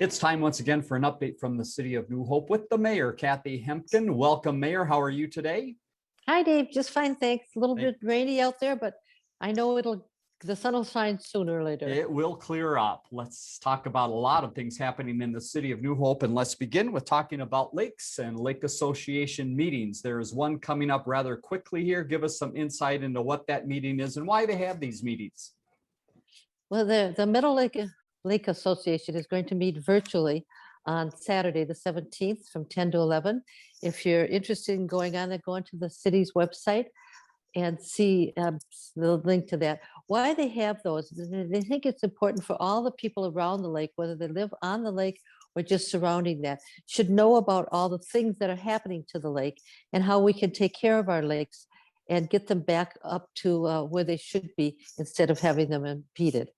It's time once again for an update from the city of New Hope with the mayor, Kathi Hemken. Welcome, Mayor. How are you today? Hi, Dave. Just fine, thanks. A little bit rainy out there, but I know the sun will shine sooner or later. It will clear up. Let's talk about a lot of things happening in the city of New Hope, and let's begin with talking about lakes and lake association meetings. There is one coming up rather quickly here. Give us some insight into what that meeting is and why they have these meetings. Well, the Lake Association is going to meet virtually on Saturday, the 17th from 10 to 11. If you're interested in going on there, go onto the city's website and see the link to that. Why they have those, they think it's important for all the people around the lake, whether they live on the lake or just surrounding that, should know about all the things that are happening to the lake and how we can take care of our lakes and get them back up to where they should be instead of having them impeded.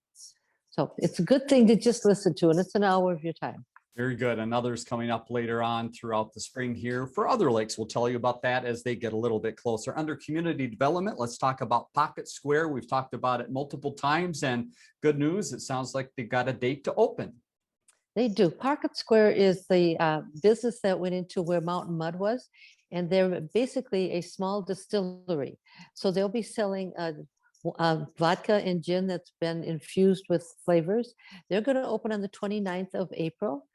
So it's a good thing to just listen to, and it's an hour of your time. Very good. And others coming up later on throughout the spring here for other lakes. We'll tell you about that as they get a little bit closer. Under community development, let's talk about Pocket Square. We've talked about it multiple times, and good news, it sounds like they've got a date to open. They do. Pocket Square is the business that went into where Mountain Mud was, and they're basically a small distillery. So they'll be selling vodka and gin that's been infused with flavors. They're going to open on the 29th of April.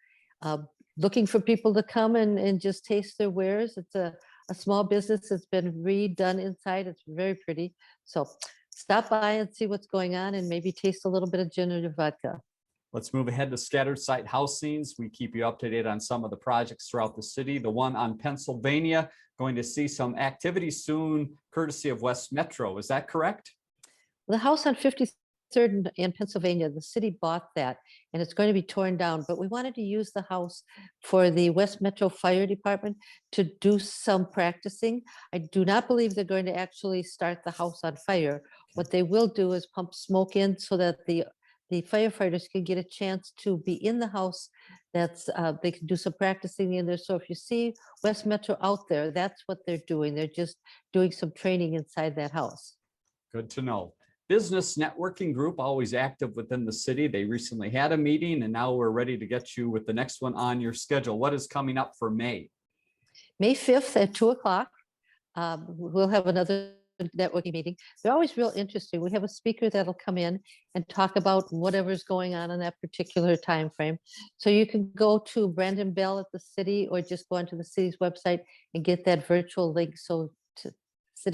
Looking for people to come and just taste their wares. It's a small business that's been redone inside. It's very pretty. So stop by and see what's going on and maybe taste a little bit of gin or vodka. Let's move ahead to scattered site housings. We keep you up to date on some of the projects throughout the city. The one on Pennsylvania, going to see some activity soon, courtesy of West Metro. Is that correct? The house on 53rd in Pennsylvania, the city bought that and it's going to be torn down, but we wanted to use the house for the West Metro Fire Department to do some practicing. I do not believe they're going to actually start the house on fire. What they will do is pump smoke in so that the firefighters can get a chance to be in the house. That's they can do some practicing in there. So if you see West Metro out there, that's what they're doing. They're just doing some training inside that house. Good to know. Business networking group, always active within the city. They recently had a meeting and now we're ready to get you with the next one on your schedule. What is coming up for May? May 5th at 2 o'clock. We'll have another networking meeting. They're always real interesting. We have a speaker that'll come in and talk about whatever's going on in that particular time frame. So you can go to Brandon Bell at the city or just go onto the city's website and get that virtual link so to sit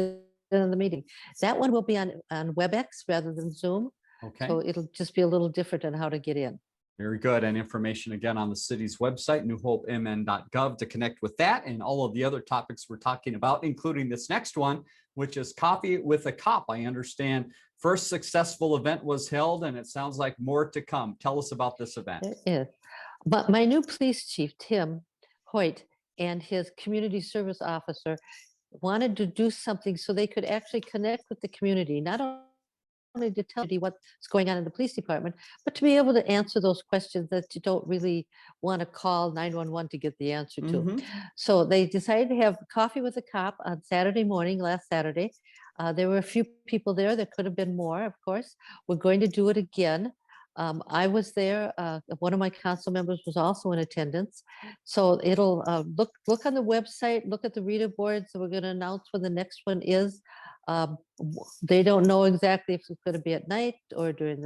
in the meeting. That one will be on WebEx rather than Zoom. Okay. So it'll just be a little different on how to get in. Very good. And information again on the city's website, newhopemn.gov, to connect with that and all of the other topics we're talking about, including this next one, which is Coffee with a Cop. I understand first successful event was held and it sounds like more to come. Tell us about this event. It is. But my new police chief, Tim Hoyt, and his community service officer wanted to do something so they could actually connect with the community, not only to tell you what's going on in the police department, but to be able to answer those questions that you don't really want to call 911 to get the answer to. So they decided to have Coffee with a Cop on Saturday morning, last Saturday. There were a few people there. There could have been more, of course. We're going to do it again. I was there. One of my council members was also in attendance. So it'll look on the website, look at the reader boards. So we're going to announce when the next one is. They don't know exactly if it's going to be at night or during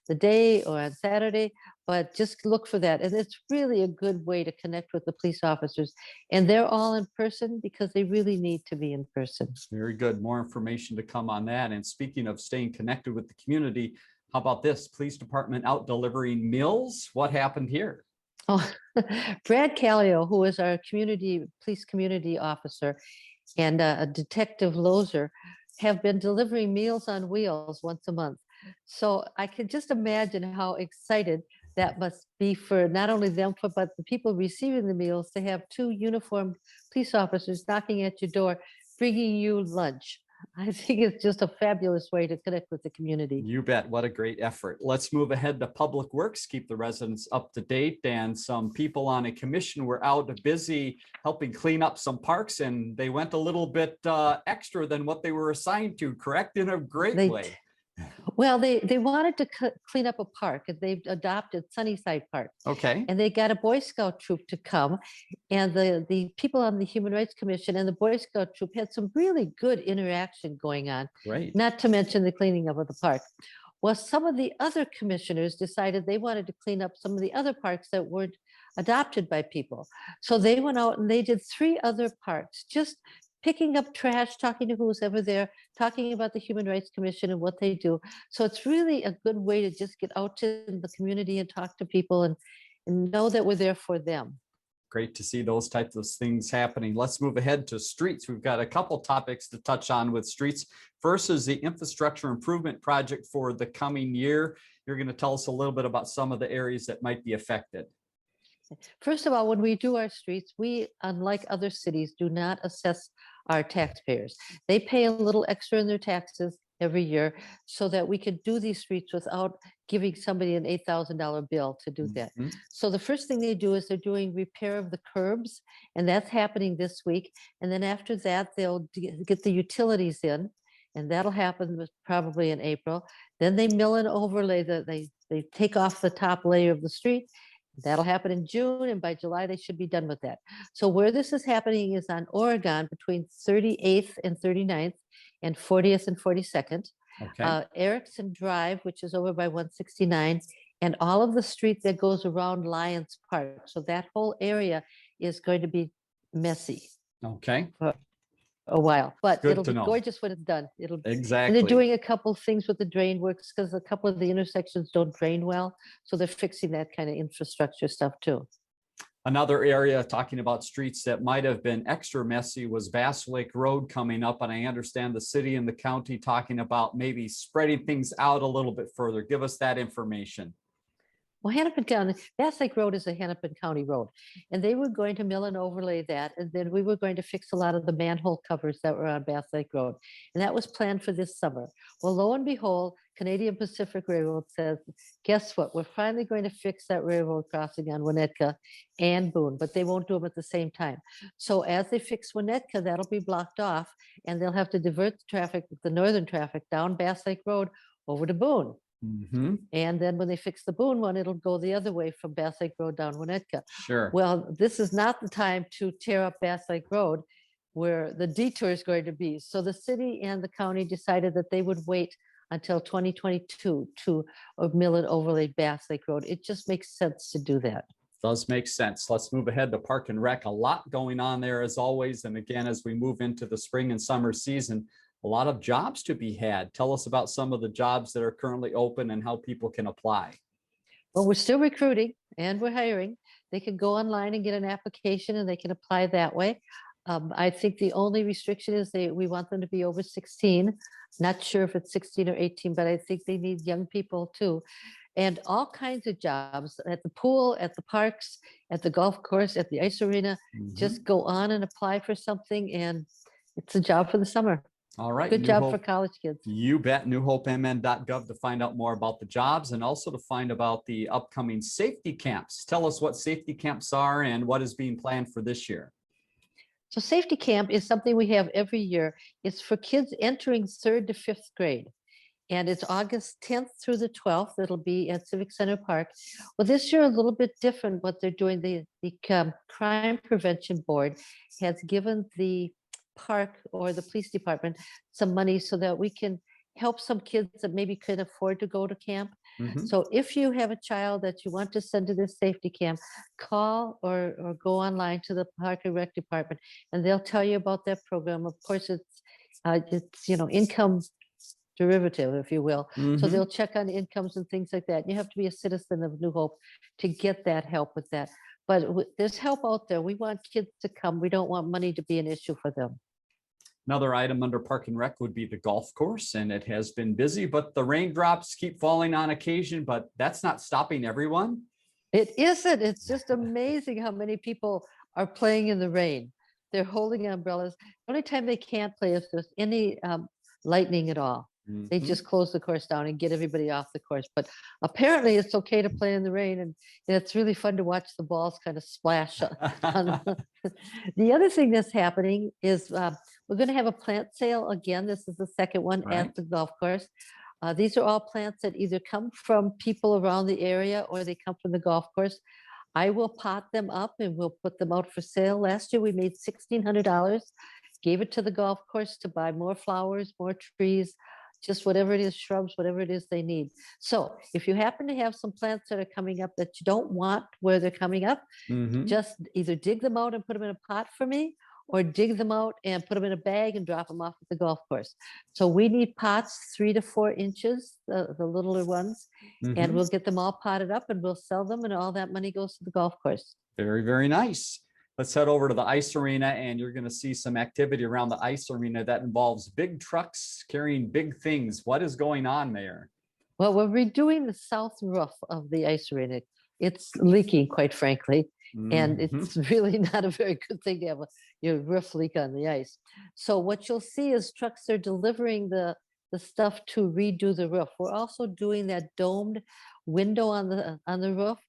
the day or on Saturday, but just look for that. And it's really a good way to connect with the police officers. And they're all in person because they really need to be in person. Very good. More information to come on that. And speaking of staying connected with the community, how about this? Police department out delivering meals. What happened here? Oh, Brad Callio, who is our police community officer, and Detective Lozer have been delivering Meals on Wheels once a month. So I can just imagine how excited that must be for not only them, but the people receiving the meals, to have two uniformed police officers knocking at your door, bringing you lunch. I think it's just a fabulous way to connect with the community. You bet. What a great effort. Let's move ahead to Public Works, keep the residents up to date. And some people on a commission were out busy helping clean up some parks, and they went a little bit extra than what they were assigned to, correct? In a great way. Well, they wanted to clean up a park, and they've adopted Sunnyside Park, Okay, and they got a Boy Scout troop to come, and the people on the Human Rights Commission and the Boy Scout troop had some really good interaction going on, great. not to mention the cleaning up of the park. Well, some of the other commissioners decided they wanted to clean up some of the other parks that weren't adopted by people. So they went out and they did 3 other parks, just picking up trash, talking to who's ever there, talking about the Human Rights Commission and what they do. So it's really a good way to just get out to the community and talk to people and know that we're there for them. Great to see those types of things happening. Let's move ahead to streets. We've got a couple topics to touch on with streets. First is the infrastructure improvement project for the coming year. You're going to tell us a little bit about some of the areas that might be affected. First of all, when we do our streets, we, unlike other cities, do not assess our taxpayers. They pay a little extra in their taxes every year so that we can do these streets without giving somebody an $8,000 bill to do that. Mhm. So the first thing they do is they're doing repair of the curbs, and that's happening this week. And then after that, they'll get the utilities in, and that'll happen probably in April. Then they mill and overlay they take off the top layer of the street. That'll happen in June, and by July, they should be done with that. So where this is happening is on Oregon between 38th and 39th and 40th and 42nd. Okay, Erickson Drive, which is over by 169, and all of the street that goes around Lions Park. So that whole area is going to be messy okay, for a while, but good it'll to be know. gorgeous when it's done. And they're Exactly. doing a couple things with the drain works because a couple of the intersections don't drain well. So they're fixing that kind of infrastructure stuff too. Another area talking about streets that might have been extra messy was Bass Lake Road coming up. And I understand the city and the county talking about maybe spreading things out a little bit further. Give us that information. Well, Hennepin County, Bass Lake Road is a Hennepin County road, and they were going to mill and overlay that, and then we were going to fix a lot of the manhole covers that were on Bass Lake Road, and that was planned for this summer. Well, lo and behold, Canadian Pacific Railroad says, guess what? We're finally going to fix that railroad crossing on Winnetka and Boone, but they won't do them at the same time. So as they fix Winnetka, that'll be blocked off, and they'll have to divert the traffic, the northern traffic, down Bass Lake Road over to Boone. Mm-hmm. And then when they fix the Boone one, it'll go the other way from Bass Lake Road down Winnetka. Sure. Well, this is not the time to tear up Bass Lake Road where the detour is going to be. So the city and the county decided that they would wait until 2022 to mill and overlay Bass Lake Road. It just makes sense to do that. Does make sense. Let's move ahead to Park and Rec. A lot going on there as always. And again, as we move into the spring and summer season, a lot of jobs to be had. Tell us about some of the jobs that are currently open and how people can apply. Well, we're still recruiting and we're hiring. They can go online and get an application and they can apply that way. I think the only restriction is we want them to be over 16. Not sure if it's 16 or 18, but I think they need young people too. And all kinds of jobs at the pool, at the parks, at the golf course, at the ice arena. Mhm. Just go on and apply for something and it's a job for the summer. All right. Good New job Hope, for college kids. You bet. NewHopeMN.gov to find out more about the jobs and also to find about the upcoming safety camps. Tell us what safety camps are and what is being planned for this year. So safety camp is something we have every year. It's for kids entering 3rd to 5th grade. And it's August 10th through the 12th. It'll be at Civic Center Park. Well, this year a little bit different what they're doing. The Crime Prevention Board has given the park or the police department some money so that we can help some kids that maybe couldn't afford to go to camp. Mhm. So if you have a child that you want to send to this safety camp, call or go online to the Park and Rec department and they'll tell you about that program. Of course, it's income derivative, if you will. So Mhm. they'll check on incomes and things like that. You have to be a citizen of New Hope to get that help with that. But there's help out there. We want kids to come. We don't want money to be an issue for them. Another item under Park and Rec would be the golf course, and it has been busy, but the raindrops keep falling on occasion, but that's not stopping everyone. It isn't. It's just amazing how many people are playing in the rain. They're holding umbrellas. The only time they can't play is if there's any lightning at all. They Mhm. just close the course down and get everybody off the course. But apparently it's okay to play in the rain, and it's really fun to watch the balls kind of splash on. The other thing that's happening is we're going to have a plant sale again. This is the second one Right. at the golf course. These are all plants that either come from people around the area or they come from the golf course. I will pot them up and we'll put them out for sale. Last year we made $1,600, gave it to the golf course to buy more flowers, more trees, just whatever it is, shrubs, whatever it is they need. So if you happen to have some plants that are coming up that you don't want where they're coming up, Mhm. just either dig them out and put them in a pot for me, or dig them out and put them in a bag and drop them off at the golf course. So we need pots 3 to 4 inches, the littler ones, and Mhm. we'll get them all potted up and we'll sell them, and all that money goes to the golf course. Very, very nice. Let's head over to the ice arena, and you're going to see some activity around the ice arena that involves big trucks carrying big things. What is going on, Mayor? Well, we're redoing the south roof of the ice arena. It's leaking, quite frankly, and Mhm. it's really not a very good thing to have your roof leak on the ice. So what you'll see is trucks are delivering the stuff to redo the roof. We're also doing that domed window on the roof.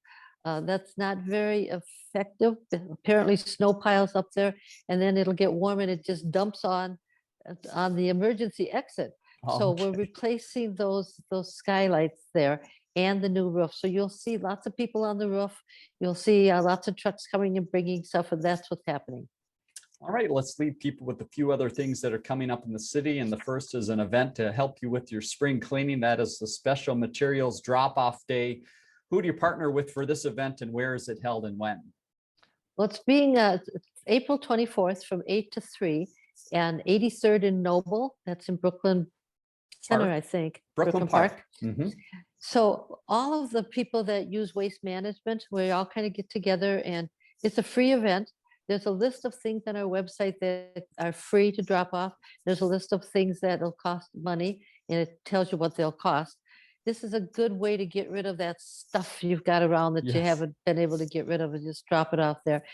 That's not very effective. Apparently, snow piles up there, and then it'll get warm, and it just dumps on the emergency exit. So we're Okay. replacing those skylights there and the new roof. So you'll see lots of people on the roof. You'll see lots of trucks coming and bringing stuff, and that's what's happening. All right, let's leave people with a few other things that are coming up in the city. And the first is an event to help you with your spring cleaning. That is the special materials drop-off day. Who do you partner with for this event, and where is it held and when? Well, it's being it's April 24th from 8 to 3 and 83rd and Noble. That's in Brooklyn Center, Park? I think. Brooklyn Park. Mhm. So all of the people that use waste management, we all kind of get together, and it's a free event. There's a list of things on our website that are free to drop off. There's a list of things that'll cost money, and it tells you what they'll cost. This is a good way to get rid of that stuff you've got around that you Yes. haven't been able to get rid of, and just drop it off there.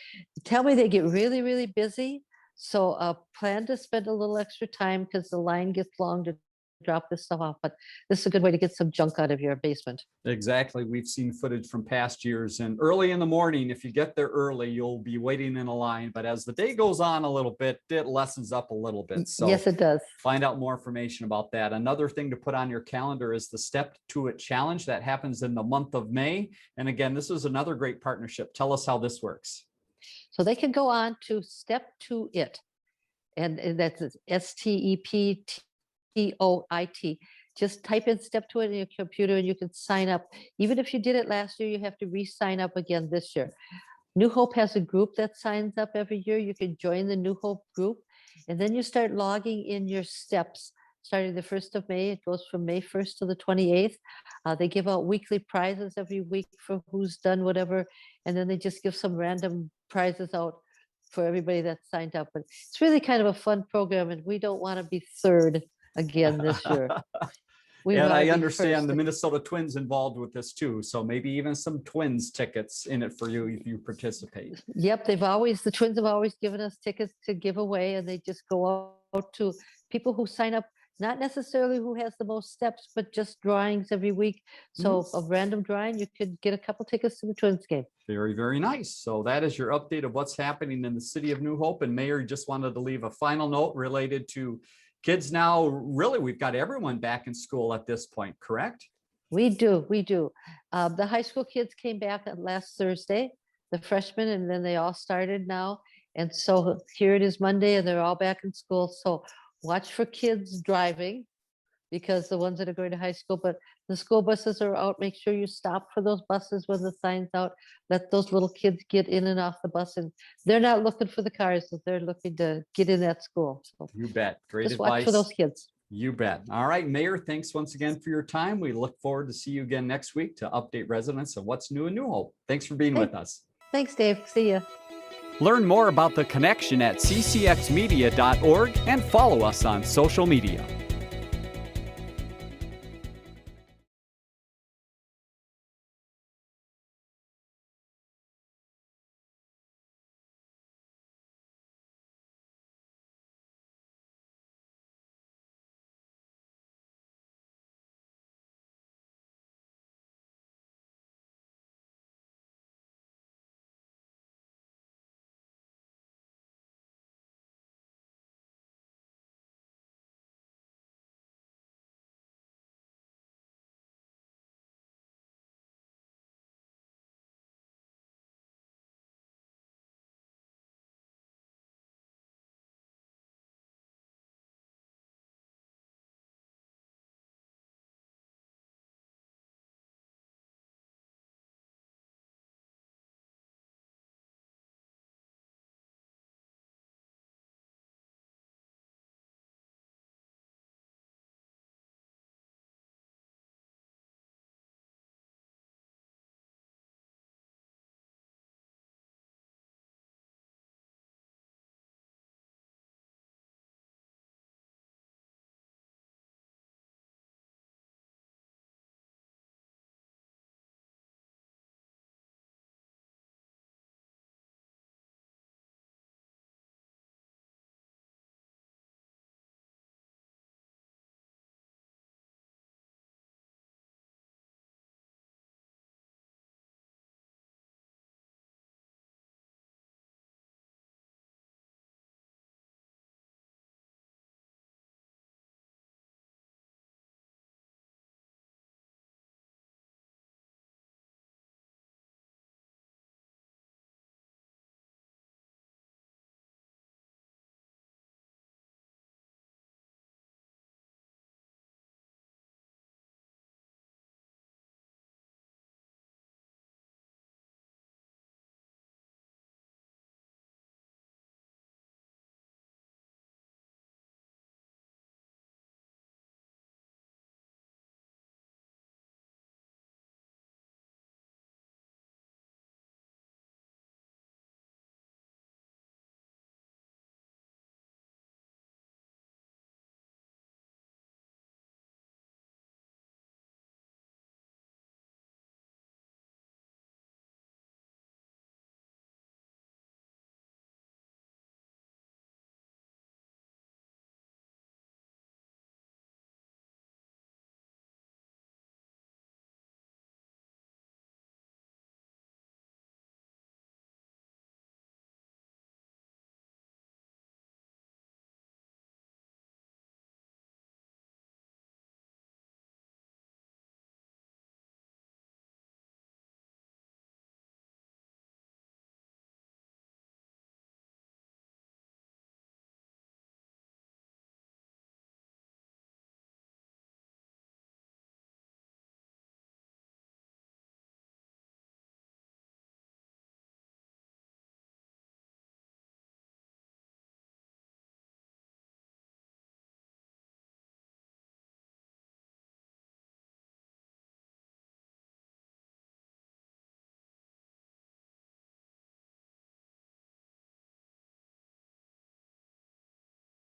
Tell me they get really, really busy. So plan to spend a little extra time because the line gets long to drop this stuff off. But this is a good way to get some junk out of your basement. Exactly. We've seen footage from past years, and early in the morning, if you get there early, you'll be waiting in a line. But as the day goes on a little bit, it lessens up a little bit. So Yes, it does. find out more information about that. Another thing to put on your calendar is the Step to It Challenge that happens in the month of May. And again, this is another great partnership. Tell us how this works. So they can go on to Step to It, and that's STEPTOIT. Just type in Step to It in your computer, and you can sign up. Even if you did it last year, you have to re-sign up again this year. New Hope has a group that signs up every year. You can join the New Hope group, and then you start logging in your steps. Starting the 1st of May, it goes from May 1st to the 28th. They give out weekly prizes every week for who's done whatever, and then they just give some random prizes out for everybody that signed up. But it's really kind of a fun program, and we don't want to be third again this year. We And wanna I be understand the first. Minnesota Twins involved with this too. So maybe even some Twins tickets in it for you if you participate. Yep, the Twins have always given us tickets to give away, and they just go out to people who sign up, not necessarily who has the most steps, but just drawings every week. So a random drawing, you could get a couple tickets to the Twins game. Very, very nice. So that is your update of what's happening in the city of New Hope. And Mayor, just wanted to leave a final note related to kids now. Really, we've got everyone back in school at this point, correct? We do. The high school kids came back last Thursday, the freshmen, and then they all started now. And so here it is Monday, and they're all back in school. So watch for kids driving, because the ones that are going to high school, but the school buses are out. Make sure you stop for those buses when the sign's out. Let those little kids get in and off the bus, and they're not looking for the cars, so they're looking to get in that school. So You bet. Great just watch for those advice. kids. You bet. All right, Mayor, thanks once again for your time. We look forward to see you again next week to update residents of what's new in New Hope. Thanks for being Hey. with us. Thanks, Dave. See ya. Learn more about the connection at ccxmedia.org and follow us on social media.